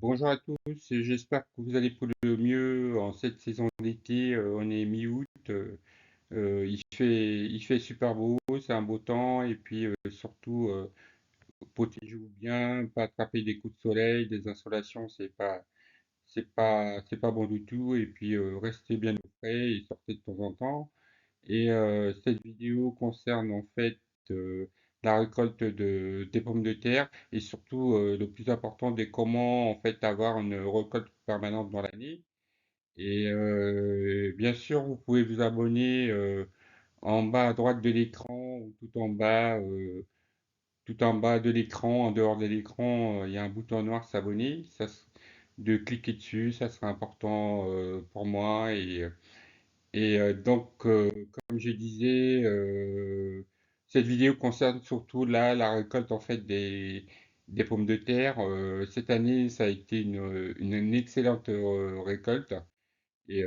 Bonjour à tous, j'espère que vous allez pour le mieux en cette saison d'été. On est mi-août, il fait super beau, c'est un beau temps, et puis surtout, protégez-vous bien, pas attraper des coups de soleil, des insolations, c'est pas bon du tout, et puis restez bien au frais et sortez de temps en temps. Et cette vidéo concerne en fait euh, la récolte des pommes de terre et surtout le plus important des comment en fait avoir une récolte permanente dans l'année. Et bien sûr, vous pouvez vous abonner en bas à droite de l'écran ou tout en bas de l'écran, en dehors de l'écran, il y a un bouton noir s'abonner. De cliquer dessus, ça sera important pour moi et donc, comme je disais, cette vidéo concerne surtout là la récolte en fait des pommes de terre. Cette année, ça a été une excellente récolte. Et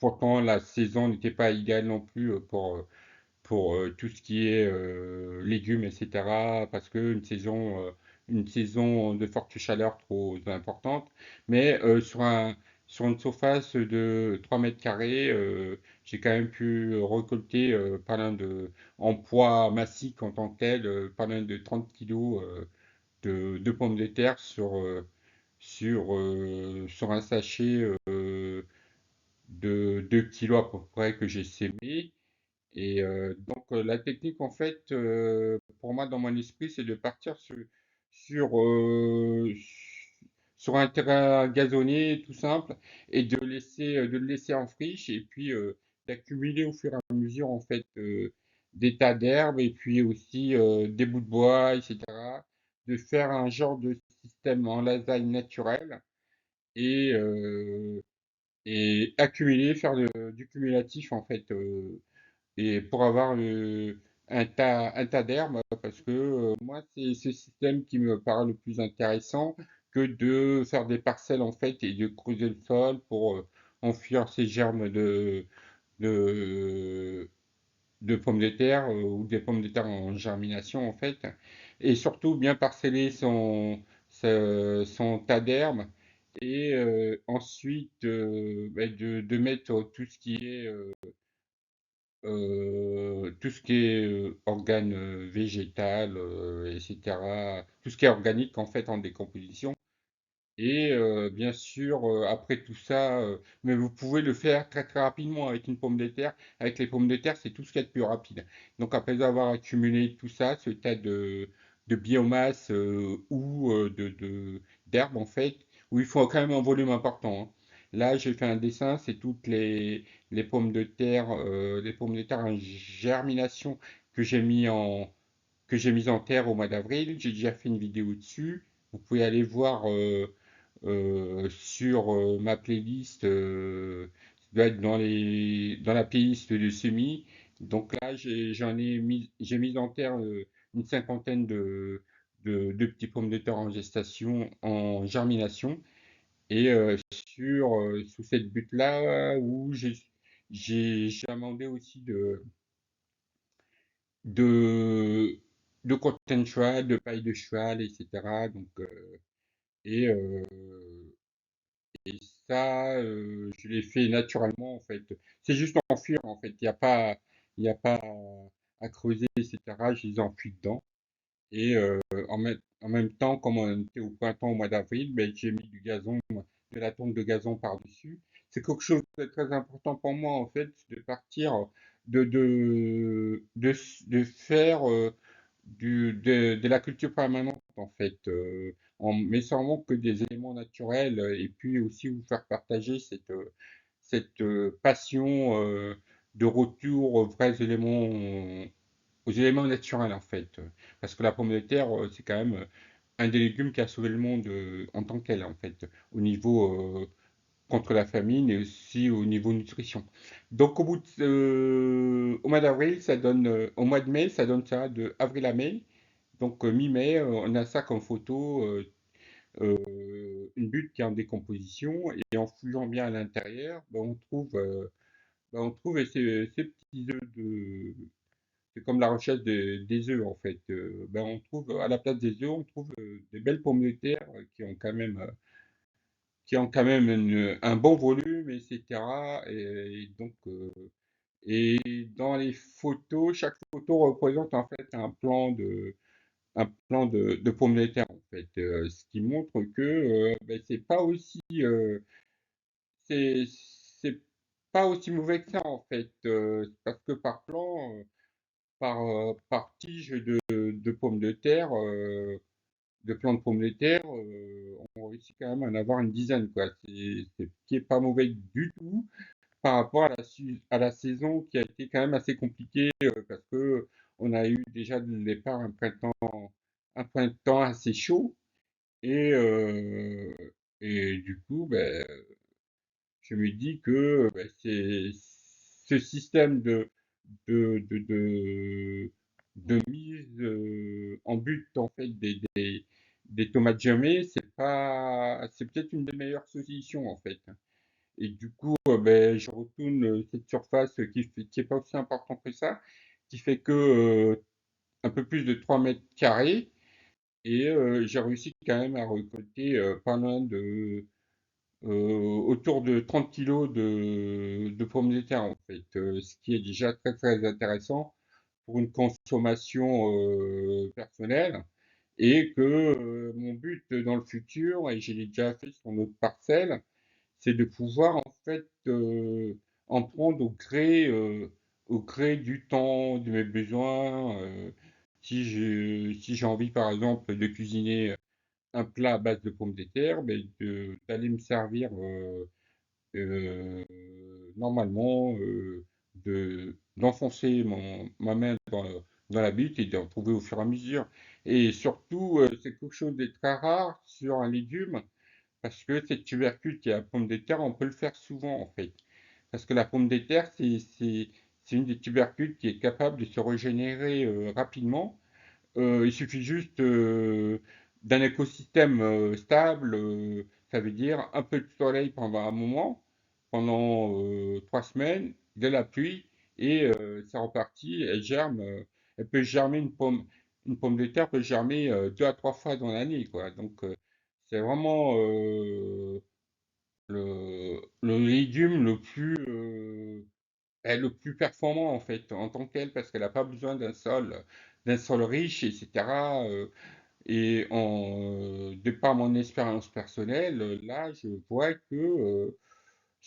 pourtant, la saison n'était pas idéale non plus pour tout ce qui est légumes, etc. Parce que une saison de forte chaleur trop importante. Mais sur une surface de 3 mètres carrés, j'ai quand même pu récolter, en poids massique en tant que tel, pas loin de 30 kilos de pommes de terre sur un sachet de 2 kilos à peu près que j'ai sémé. Et donc la technique en fait, pour moi dans mon esprit, c'est de partir sur, euh, sur un terrain gazonné tout simple et de le laisser en friche et puis d'accumuler au fur et à mesure en fait des tas d'herbes et puis aussi des bouts de bois, etc. De faire un genre de système en lasagne naturel et, euh, et accumuler, faire du cumulatif en fait. Et pour avoir un tas d'herbes, parce que moi, c'est ce système qui me paraît le plus intéressant que de faire des parcelles en fait et de creuser le sol pour enfuir ces germes de, de pommes de terre ou des pommes de terre en germination en fait. Et surtout bien parceller son tas d'herbes et ensuite de mettre tout ce qui est organe végétal, etc. Tout ce qui est organique en fait en décomposition. Et bien sûr, après tout ça, mais vous pouvez le faire très très rapidement avec une pomme de terre. Avec les pommes de terre, c'est tout ce qu'il y a de plus rapide. Donc après avoir accumulé tout ça, ce tas de biomasse ou d'herbe en fait, où il faut quand même un volume important, hein. Là, j'ai fait un dessin, c'est toutes les pommes de terre en germination que j'ai mis en terre au mois d'avril. J'ai déjà fait une vidéo dessus. Vous pouvez aller voir sur ma playlist, ça doit être dans la playlist de semis. Donc là, j'ai mis en terre une cinquantaine de petits pommes de terre en gestation, en germination. Et sous cette butte-là, où j'ai amendé aussi de, de cotton cheval, de paille de cheval, etc. Donc, et, euh, et ça, je l'ai fait naturellement en fait. C'est juste enfuir en fait. Il y a pas à creuser, etc. Je les enfuis dedans. Et en même temps, comme on était au printemps, au mois d'avril, ben, j'ai mis du gazon, de la tonte de gazon par-dessus. C'est quelque chose de très important pour moi en fait, de partir de faire de la culture permanente en fait, en mettant que des éléments naturels et puis aussi vous faire partager cette passion de retour aux éléments naturels en fait. Parce que la pomme de terre, c'est quand même un des légumes qui a sauvé le monde en tant qu'elle en fait, au niveau contre la famine et aussi au niveau nutrition. Donc au mois d'avril, au mois de mai, ça donne ça de avril à mai. Donc mi-mai, on a ça comme photo, une butte qui est en décomposition et en fouillant bien à l'intérieur, ben, on trouve ces petits œufs c'est comme la recherche des œufs en fait. Ben, on trouve à la place des œufs, on trouve des belles pommes de terre qui ont quand même un bon volume, etc. Et donc, et dans les photos, chaque photo représente en fait un plan de pommes de terre en fait, ce qui montre que ben, c'est c'est pas aussi mauvais que ça en fait, parce que par plan, par tige de pommes de terre, de plants de pommes de terre, on réussit quand même à en avoir une dizaine, quoi. C'est qui est pas mauvais du tout par rapport à la saison qui a été quand même assez compliquée, parce que on a eu déjà dès le départ un printemps assez chaud et du coup, ben, je me dis que ben, c'est ce système de, de, de, de mise en but en fait des tomates germées, c'est peut-être une des meilleures solutions en fait. Et du coup, ben, je retourne cette surface qui est pas aussi importante que ça, qui fait que un peu plus de 3 mètres carrés. Et j'ai réussi quand même à récolter pas loin autour de 30 kilos de pommes de terre en fait, ce qui est déjà très très intéressant pour une consommation personnelle. Et que mon but dans le futur, et je l'ai déjà fait sur notre parcelle, c'est de pouvoir en fait en prendre au gré du temps, de mes besoins. Si j'ai envie par exemple de cuisiner un plat à base de pommes de terre, ben, d'aller me servir euh, normalement d'enfoncer ma main dans la bite et d'en trouver au fur et à mesure. Et surtout, c'est quelque chose de très rare sur un légume parce que cette tubercule qui est la pomme de terre, on peut le faire souvent en fait. Parce que la pomme de terre, c'est une des tubercules qui est capable de se régénérer rapidement. Il suffit juste d'un écosystème stable, ça veut dire un peu de soleil pendant un moment, pendant 3 semaines, de la pluie, et c'est reparti, elle germe, elle peut germer une pomme de terre peut germer 2 à 3 fois dans l'année, quoi. Donc c'est vraiment le légume le plus performant en fait en tant qu'elle parce qu'elle n'a pas besoin d'un sol riche, etc. Et de par mon expérience personnelle, là, je vois que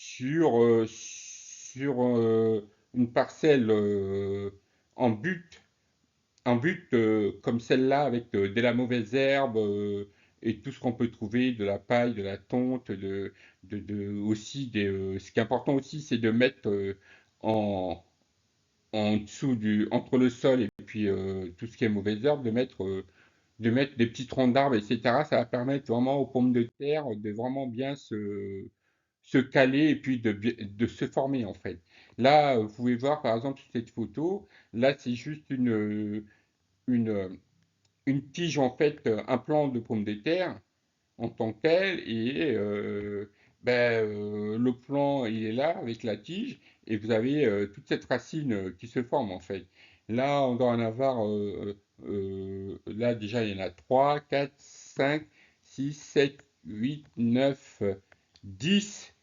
sur une parcelle en but, comme celle-là, avec de la mauvaise herbe et tout ce qu'on peut trouver, de la paille, de la tonte, aussi ce qui est important aussi, c'est de mettre en, en dessous entre le sol et puis tout ce qui est mauvaise herbe, de mettre des petits troncs d'arbres, etc. Ça va permettre vraiment aux pommes de terre de vraiment bien se caler et puis de se former en fait. Là, vous pouvez voir par exemple sur cette photo, là c'est juste une, une tige en fait, un plant de pommes de terre en tant que tel, et ben, le plant il est là avec la tige, et vous avez toute cette racine qui se forme en fait. Là, on doit en avoir, là déjà il y en a 3 4 5 6 7 8 9 10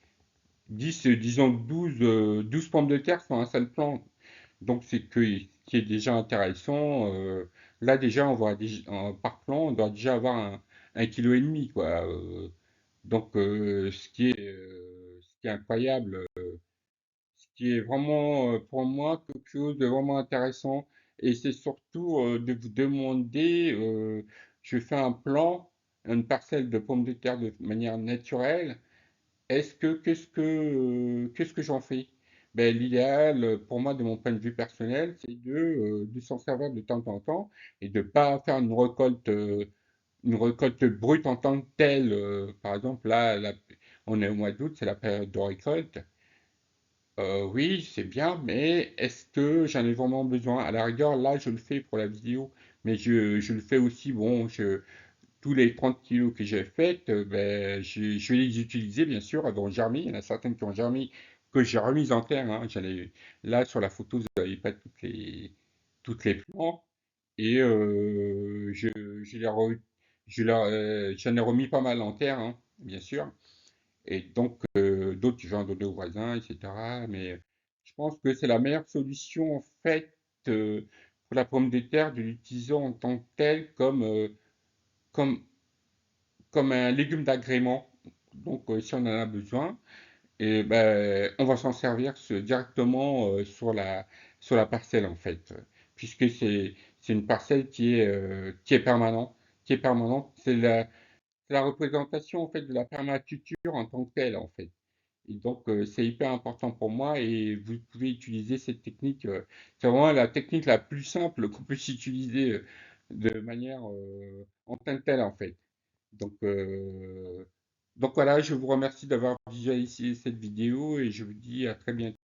10 disons 12 pommes de terre sur un seul plant. Donc c'est que ce qui est déjà intéressant. Là déjà, par plan, on doit déjà avoir un kilo et demi, quoi. Donc ce qui est incroyable, ce qui est vraiment pour moi quelque chose de vraiment intéressant. Et c'est surtout de vous demander, je fais un plan, une parcelle de pommes de terre de manière naturelle. Qu'est-ce que j'en fais? Ben, l'idéal pour moi, de mon point de vue personnel, c'est de s'en servir de temps en temps et de pas faire une récolte brute en tant que telle. Par exemple, on est au mois d'août, c'est la période de récolte. Oui, c'est bien, mais est-ce que j'en ai vraiment besoin? À la rigueur, là, je le fais pour la vidéo, mais je le fais aussi, bon, tous les 30 kilos que j'ai faites, ben, je vais les utiliser, bien sûr, elles vont germer. Il y en a certaines qui ont germé, que j'ai remises en terre, hein. Là, sur la photo, vous n'avez pas toutes les. toutes les plantes et je les j'en ai remis pas mal en terre, hein, bien sûr. Et donc, d'autres, j'en donné aux voisins, etc. Mais je pense que c'est la meilleure solution, en fait, pour la pomme de terre, de l'utiliser en tant que telle comme, comme un légume d'agrément. Donc, si on en a besoin, et ben, on va s'en servir directement sur la parcelle, en fait. Puisque c'est une parcelle qui est permanente. Qui est permanente. C'est la représentation, en fait, de la permaculture en tant que telle, en fait. Et donc, c'est hyper important pour moi et vous pouvez utiliser cette technique. C'est vraiment la technique la plus simple qu'on puisse utiliser de manière en tant que telle, en fait. Donc, euh, donc voilà, je vous remercie d'avoir visualisé cette vidéo et je vous dis à très bientôt.